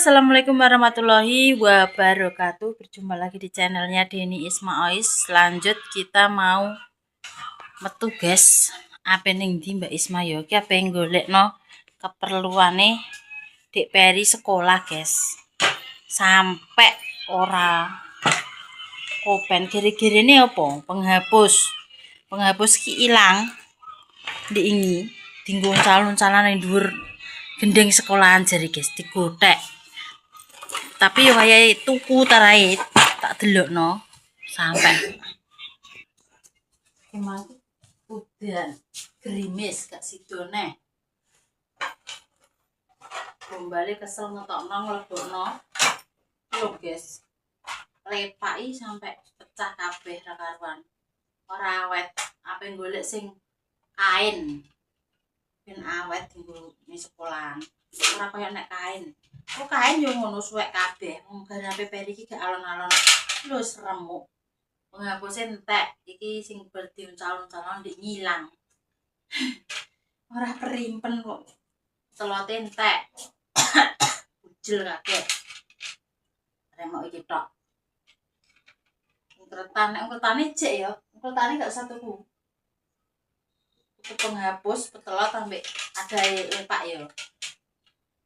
Assalamualaikum warahmatullahi wabarakatuh. Berjumpa lagi di channelnya Deni Ismaois. Lanjut kita mau metu guys. Apa ning ndi Mbak Isma yo? Ki apa golekno keperluane Dik Peri sekolah guys. Sampai ora kopen gere-gerene apa? Penghapus ki ilang. Ndek ingi dinggo calon-calon nang dhuwur gendeng sekolahan jari guys digotek. Tapi yo wayahe tuku tarai tak delokno sampai emang udan gerimis gak sidone. Bombale kesel ngetokno nglebokno. Lho guys. Lepaki sampai pecah kabeh ra karuan. Ora awet, apa golek sing kain. Ben awet dinggo di sekolahan. Ora kaya nek kain. Kok kain yo ngono suwek kabeh. Wong garape Peri iki gak alon-alon. Lho remuk. Penghapus entek iki sing berdiuncalon-calon ndek ngilang. Ora perimpen kok. Telote entek. Ujul kabeh. Remuk iki tok. Ungkretane jek ya. Ungkretane gak usah tuku. Penghapus petelot ambek ada lepak ya.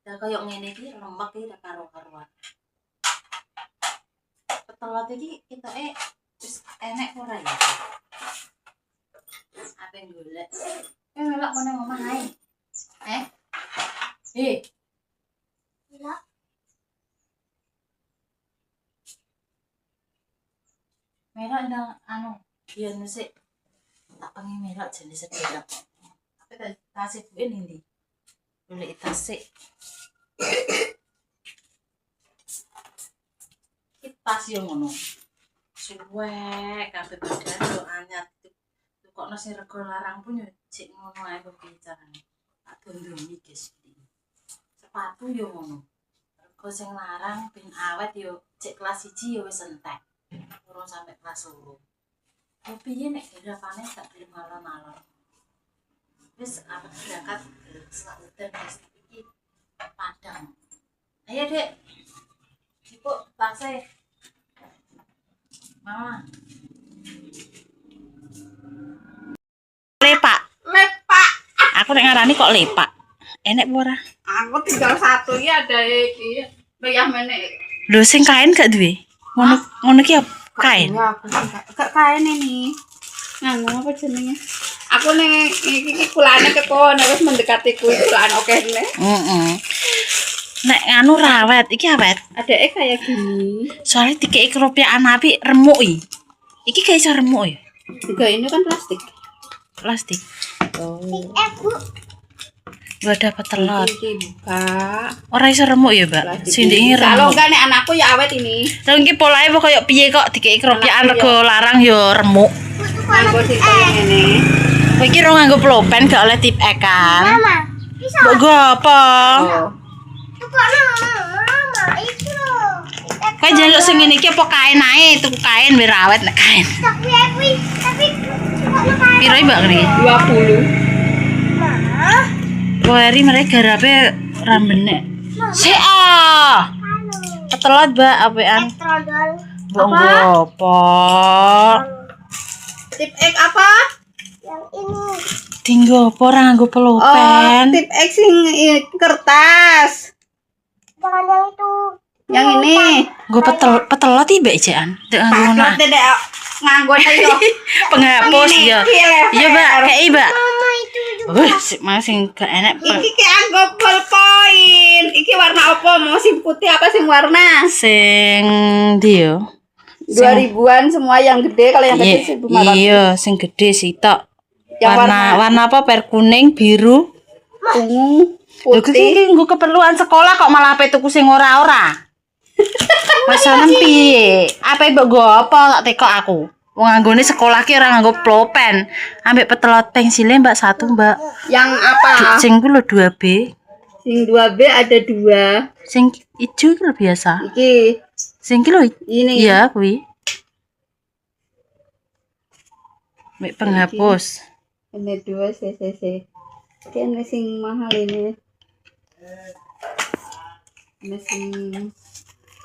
Lah koyo ngene iki remek iki ra karo-karuan. Petelot iki ketoke wis enek ora ya. Apa yang golek? Melok meneh omah ae. Melok. Melok ndang anu, biyen sik tak pengen melok jenis sedap. Tapi tasik buke ning ndi? Golek tasik. Tas yo ngono. Suwek kabeh badan yo anyar. Tukokno sing rego larang pun yo jek ngono ae kok bicarane. Tak dondoni guys. Sepatu yo ngono. Rego sing larang ben awet yo jek kelas 1 yo wis entek. Urung sampai kelas 2. Piye nek garapane gak gelem alon-alon. Wis arep berangkat selak udan wis iki padang. Ayo Dek. Cipuk tasnya. Mama. Lepak. Aku nek ngarani kok lepak. Enek apa ora? Aku tinggal satu iki ada iki. Bayah meneh. Lho sing kain gak duwe? Ngono ki kain. Gak kain ini. Nganu apa jenenge? Aku ning iki kulane kekon wis mendekati kulaan oke ne. Heeh. Nek anu rawet, iki awet. Adeke kayak gini. Soalnya dikei keropian apik remuk iki. Iki gak iso remuk ya. Juga ini kan plastik. Plastik. Oh. Wadah petelot. Iki buka. Ora iso remuk ya, Mbak. Sindike Kalau remuk. enggak nek anakku ya awet ini. Lah iki polahe kok koyo piye kok dikei keropian rego larang ya remuk. Nganggo sing ngene. Kowe iki ora nganggo pulpen gak oleh tip ek kan? Mama, bisa. Mbok go apa? Oh. Tukokno mama itu. Kowe njaluk sing ngene iki apa kain ae, tuku kain biar awet nek kain. Tapi tukokno kae. Piro Mbak ngene? 20. Mama. Kowe mereka garape rambene. Sik ah. Halo. Petelot Mbak apean. Trondol. Mbok nggo apa? Tip X apa? Yang ini. Tinggo apa ora nganggo pulpen? Tip X sing kertas. Jangan yang itu. Yang ini. Nggo petelot iki Mbak Jean. Ndek nganggo ngono. Paslon tidak nganggo ayo. Penghapus ya. Iya Mbak, kei Mbak. Mama itu juga. Sik masing gak enak. Iki ki anggo ballpoint. Iki warna apa? Mau sing putih apa sing warna? Sing ndi yo? 2000-an semua yang gede, kalau yang kecil 1500. Iya, sing gede sitok. Yang Warna apa? Per kuning, biru, ungu, lho iki putih. nggo keperluan sekolah kok malah ape tuku sing ora-ora. Masalah piye? Ape mbok nggo apa tak tekok aku. Wong anggone sekolah ki ora nganggo pulpen. Ambek petelot pensile Mbak 1, Mbak. Yang apa? Sing ku lho 2B. Sing 2B ada 2. Sing ijo iki lho biasa. Iki. Sing ki lho Ini. iya kuwi. Mek penghapus. Ini 2 CCC. Ini sing mahal ini. Ini sing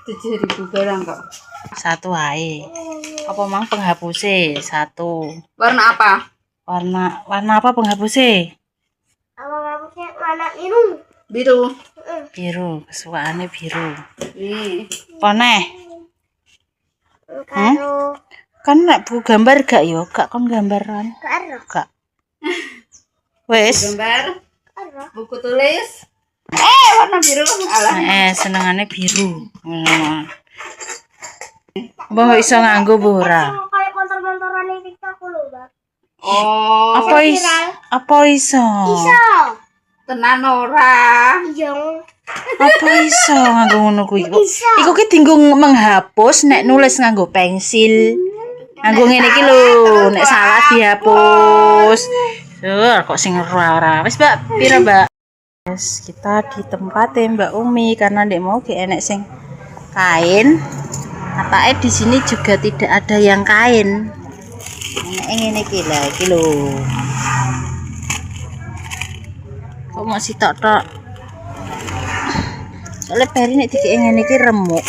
7.000 barang kok. Satu ae. Apa mang penghapusnya? Satu. Warna apa? Warna apa penghapusnya? Rambutnya warna biru. Biru. Biru, kesukaannya biru. Nih. Poneh. Karo Kan nek bu gambar gak yo? Gak kon gambaran. karo Gak. Wes. Gambar. karo. Buku tulis. Warna biru. Alah. Senengane biru. Mbah iso nganggo bu ora? Kayak motor-motoran yang TikTok lho, Bang. Oh. Apa iso? Iso. Tenan ora. Iya. Apa iso nganggo ngono kuwi? Iso. Iku ki tinggo menghapus nek nulis nganggo pensil. Nganggo ngene iki lho, nek salah dihapus. Kok sing ora. Wis, Mbak, pira, Mbak? Wes, kita di tempat Mbak Umi karena ndek mau ki enek sing kain. Katanya di sini juga tidak ada yang kain. Enek ngene iki lah, iki lho. Kok masih tok-tok. Soale peri nek dikek ngene iki remuk.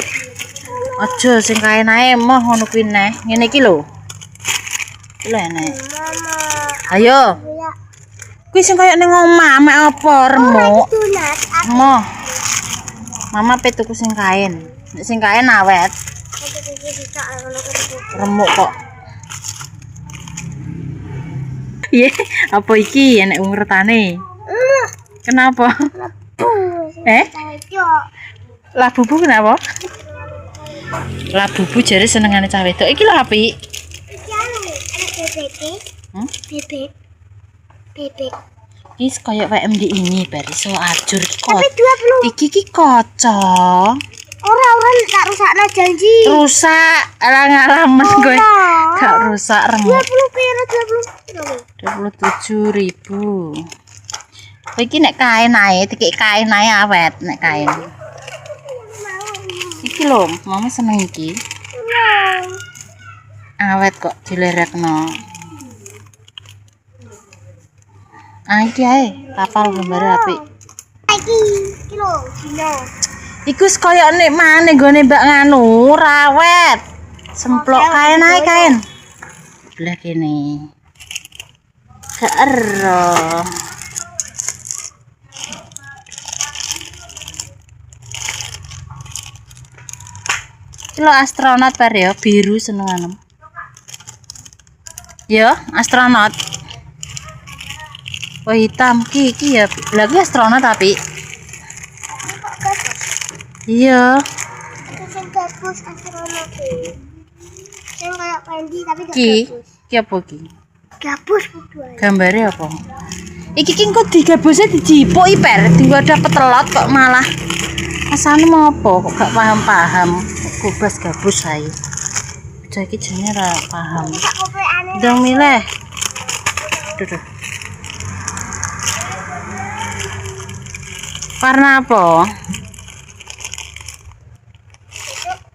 Aja sing kain ae moh ngono kuwi neh. Ngene iki lho. Iki lho enek. Mama. Ayo. Ya. Kuwi sing kaya ning omah, mek apa remuk. Tunat. Moh. Mama pe tuku sing kain. Nek sing kain awet, remuk kok. Iya, apa iki enek uretane? Kenapa? Lah bubu kenapa? Lah bubu jare senengane cah wedok. Iki lho apik. Bebek. Iki kaya WMD ini bar iso ajur kok. Tapi 20. Iki ki kaca. Ora tak rusakno janji. Rusak, alang-alamen kowe. Gak rusak remuk. 20 pira 20. 27.000. Kowe iki nek kain ae, dikek kain ae awet nek kain. Iki lho, mama seneng iki. Awet kok dilerekno. Ah iki ae, kapal gambar apik. Iki lho, dino. Iku wis koyo nek maneh nggone Mbak nganu, rawet. Semplok kain ae kain. Belah kene. Gak ero. Iki lho astronot par ya, biru senenganem. Yo, astronot. Oh hitam iki ya. Lagi astronot tapi. Iya. Sing gabus astronot. Sing kayak Pendi tapi gak Ki, gabus. ki apa ki? Gabus berdua. Gambare apa? Iki ki kok digabusnya dijipuk iper, diwadah petelot kok malah. Asane mau apa? Kok gak paham-paham. Gobas gabus ae. Bocah iki jenenge ora paham. Tak kopeane. Ndang milih. Duh. Warna apa?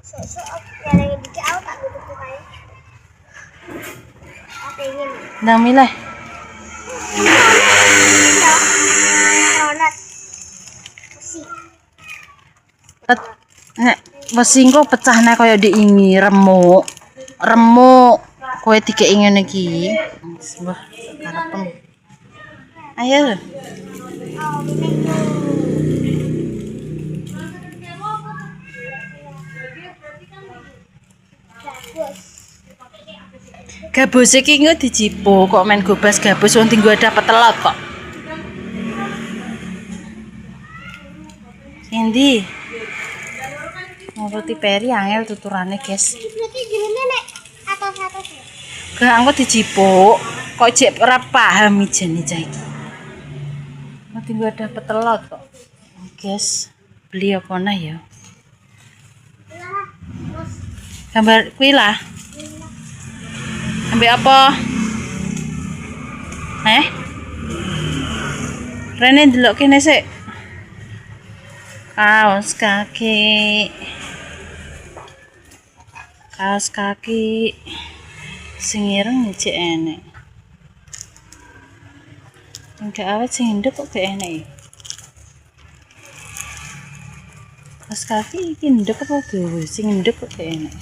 Sesuk yang dikit aku tak tutup kae. Tak ingin. Ndang milih. Astronot. Si. Nek wesi engko pecahne kaya diingi remuk. Remuk. Kowe dikek ngene iki. Wah, karepem. Ayo. Gabus iki engko dijipuk kok main gobas gabus wong tinggo dapat telot kok. Endi? Roti peri angel tuturane, guys. Berarti jenenge nek atos-atos. Gak engko dijipuk. Kok jek ora paham ijene cah iki. Wong tinggo dapat telot kok. Guys, beli apa nah ya? Gambar kuwi lah. Ambil apa? Rene delok kene sik. Kaos kaki. Kaos kaki. Sing ireng cek enek. Enggak awet sing ndek kok gak enek ya. Kaos kaki iki ndek apa dhewe? Sing ndek kok enak.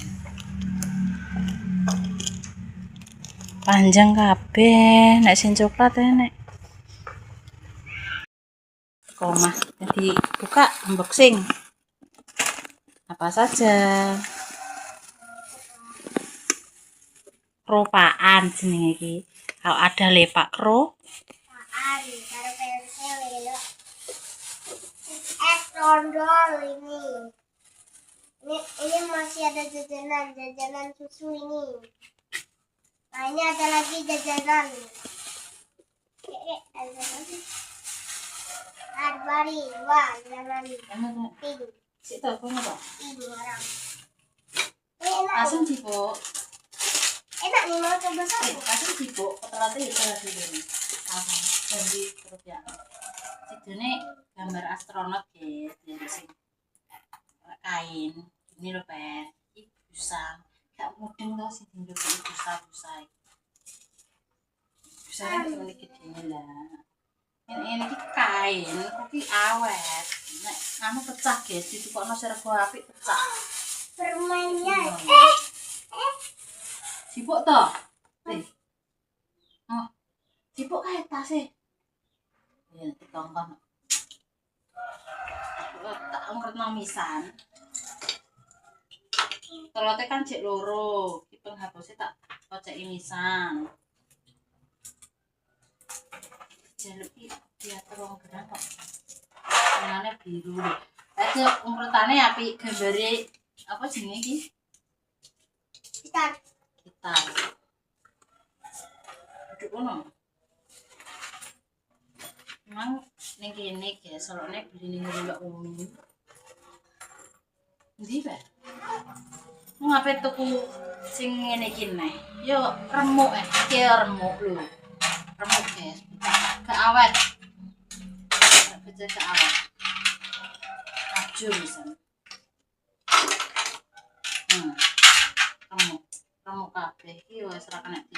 Panjang kabeh, nek sing coklat enek. Komah. Jadi buka unboxing. Apa saja? Kropaan jenenge iki. Kalau ada lepak kro, Taruh pensil ya. Es rondol ini. Ini masih ada jajanan susu ini. Nah ini ada lagi jajanan. Ada lagi. Adbari, wah jajanan ini. sik to kono to. Ini orang. Ini enak. Asem cipo. Enak nih mau coba satu. Asem cipo, petelate ya salah dhewe. Aha, jadi terus ya. Sidene gambar astronot guys, dari sing kain. Ini lho, Per. Iki busa. Gak mudeng to sing nduk busa-busa iki. Busa ngene gedene lah. Ini iki kain, iki awet. Nek anu pecah guys, ditukokno sergo apik pecah. Permennya. Sibuk to? Oh. Sibuk kae tas e. Ya ditongkon. Tak ngretno misan. Telote kan jek loro, iki penghapuse tak koceki misan. Jaluk iki diatur wong gerang kok. Warnane biru. Tadi umpretane apik gambare apa jenenge iki? Kita Gitar. Duduk kono. Emang ning kene guys, solone beli ning Mbak Umi. Endi, Pak? Ngapain tuku sing ngene iki neh? Yo remuk iki remuk lho. Remuk guys, gak awet. Gak awet. Ajur pisan. Remuk kabeh iki wis ora kena di.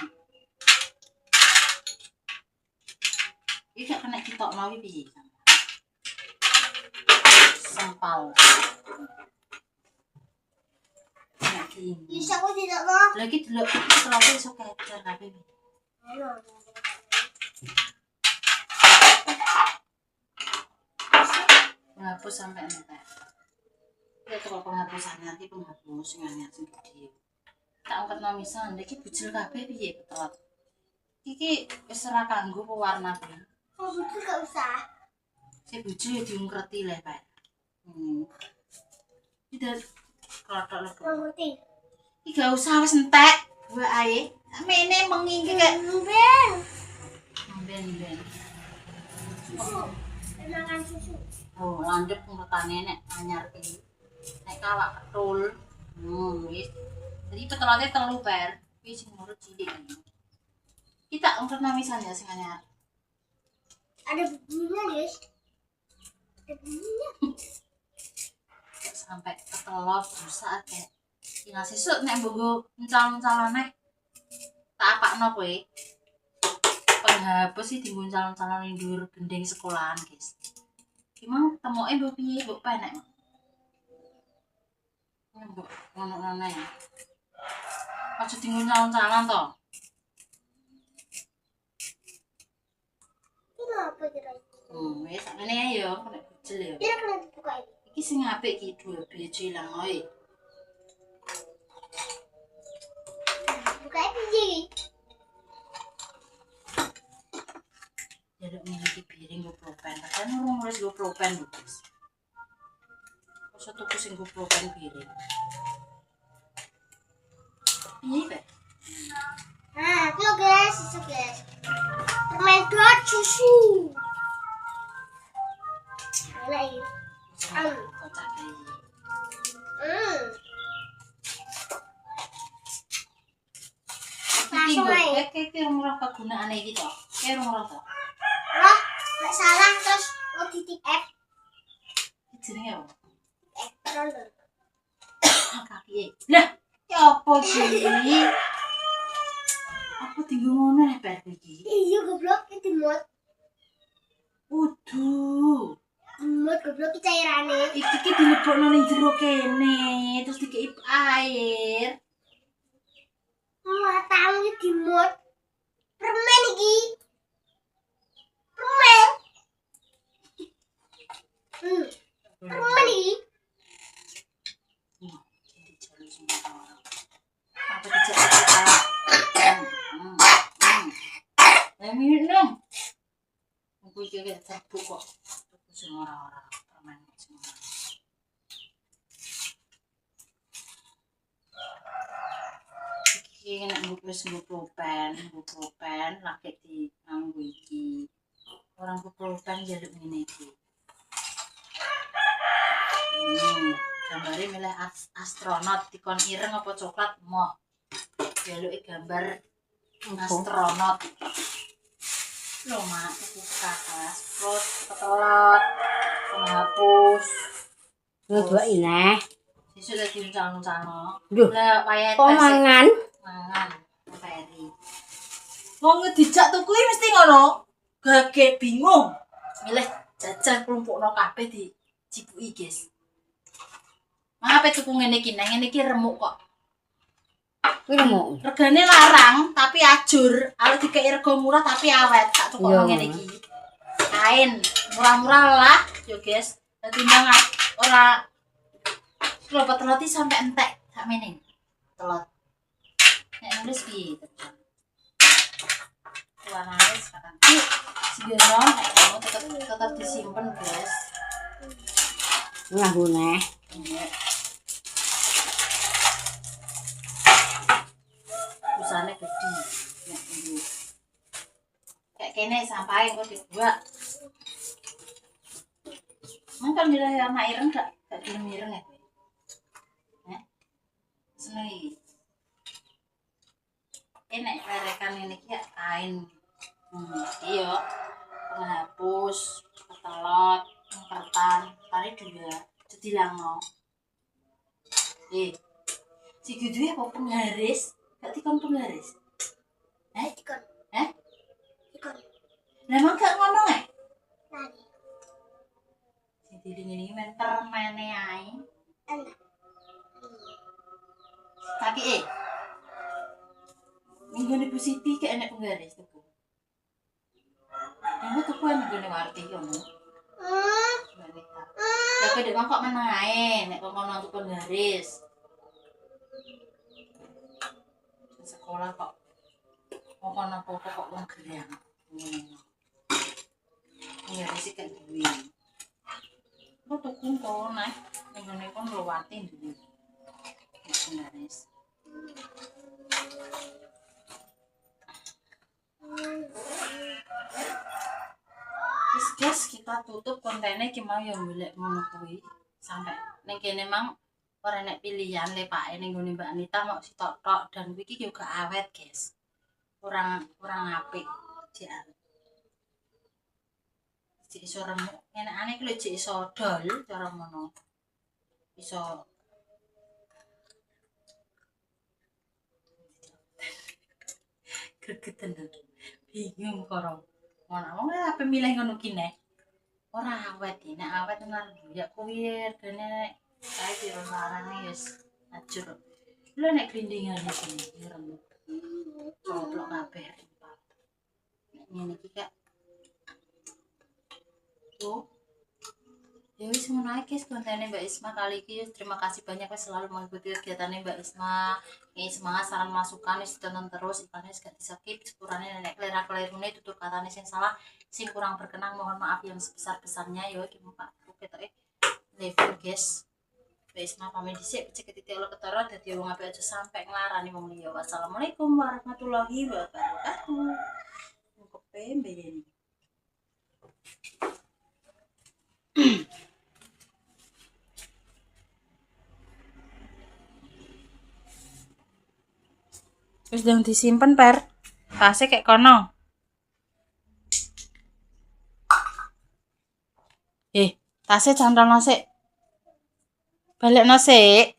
Iki gak kena ditokno iki piye? Sempal. bisa aku tidak mau. Lagi delok terlalu iso kecer kabeh. Penghapus sampai entek. Ya toko penghapusan nanti penghapus sing anyar sing gede. Tak angkatno misan, iki bujel kabeh piye betot. Iki wis ora kanggo pewarna iki. Oh, betul gak usah. Sing bujel diungkreti le, Pak. Tidak klothok lho. Ngerti. Iki gak usah wis entek. Wae ae. Mene mengi iki kek ben. Susu. Kenangan susu. Oh, landhep ngretane nek anyar iki. Nek kawak ketul. Wis. Jadi petelate telu, Per. Iki sing nurut cilik iki. Kita ngretno misan ya sing anyar. Ada bunyinya, guys. Ada bunyinya. Sampai ketelop rusak kayak tinggal sesuk nek mbok encal-encalane tak apakno kowe penghapus sih dienggo encal-encalane ndur gendeng sekolahan guys gimana temoke mbok piye mbok penek mbok ngono-ngono ya aja dienggo encal-encalan to Kenapa kira itu? wis ngene ya yo nek bujel ya Kira kena dibuka ini. iki sing apik iki 2 biji ilang oi Buka ini. Jaluk miliki piring go pulpen. Kan urung nulis go pulpen lho, Guys. Masa tuku sing go pulpen piring. Piye, Pak? Nah, itu guys, permen dot susu. Mana ini? Kocak iki. Iki Langsung aja. iki urung roh kegunaane iki to. Ki urung roh to. Loh, nggak salah terus lo titip app. Jenenge apa? App rondol. Kaki e. Lah, ya apa iki? Apa tinggu ngono Pak iki? Iya goblok itu mod. Waduh. Imut goblok iki cairane. Iki dilebokno ning jero kene, terus dikei air. Matamu iki dimut. Permen iki. Permen. Permen iki. Apa dijak kayak minum. Aku iki kayak terbuk kok. Sing ora-ora permen sing ora. Iki nek nggo pulpen lagi di nganggo iki. Orang pulpen jaluk ngene iki. Gambare milih astronot dikon ireng apa coklat moh. Jaluke gambar astronot. Loh, mak, itu kertas, terus ketelot, penghapus. Dua ini. Sudah diuncang-uncang. Duh. Lah, payah Kok mangan? Mangan, peri. Wong ngedijak tuku iki mesti ngono. Gagek bingung. Milih jajan klumpukno kabeh di cipuki, guys. Mape tuku ngene iki, nang ngene iki remuk kok. Kuwi mau. Regane larang tapi ajur. Kalau dikei rego murah tapi awet. Tak tukokno ngene iki. Kain murah-murah lah, yo guys. Dadi nang ora lho teloti sampe entek sakmene. Telot. Nek nulis piye? Warnane sekarang. Sigono nek kamu tetap disimpen, guys. Nggone. Busane gede. Nek nggo. Kayak kene sampahe kok dibuat. Mangkal milih warna ireng gak gelem ireng ya. Seneng. Enek lerekan ini ki kain. Iya. Penghapus, ketelot, kertas, tari dua. Dedilangno. Si duwe apa penggaris? Gak dikon penggaris. Ikon. Ikon. Lah emang gak ngomong ya? Lari. Jadi ini main permane ae. Enak. Kaki minggu ini Bu Siti kayak enak penggaris tuku. Yang tuku enak gini warti kamu. Ya kedek kok meneng ae nek kok ngono tuku penggaris. Sekolah kok ngono apa kok wong gerang. Penggaris iki kan duwe. Kok tuku kok nek ngene kon lewati duwe. Penggaris. Guys, kita tutup kontennya ki mau yang golek ngono kuwi sampai ning kene mang ora nek pilihan lepake ning ngene Mbak Anita mau sitok-tok dan kuwi iki juga awet, guys. Kurang apik jek awet. Jek iso remuk. Enakane ki lho jek iso dol cara ngono. Iso gregetan bingung karo ngono apa milih ngono ki nek ora awet iki nek awet nang ya kuwi regane kae piro larane wis ajur lho nek glindingan iki remuk coplok kabeh nek ngene iki kak tuh ya wis ngono ae guys kontene Mbak Isma kali ini. Terima kasih banyak wis selalu mengikuti kegiatannya Mbak Isma. Semangat saran masukan wis tonton terus iklannya gak disakit sepurane nek kelira-kelirune tutur katane sing salah sing kurang berkenan mohon maaf yang sebesar-besarnya yo iki Pak ketoke level guys. Mbak Isma pamit dhisik cek titik lo ketara dadi wong apik aja sampe nglarani wong liya. Wassalamualaikum warahmatullahi wabarakatuh. Kepe mbene. Wis dong disimpen per tasnya kayak kono tasnya cantol nasi balik nasi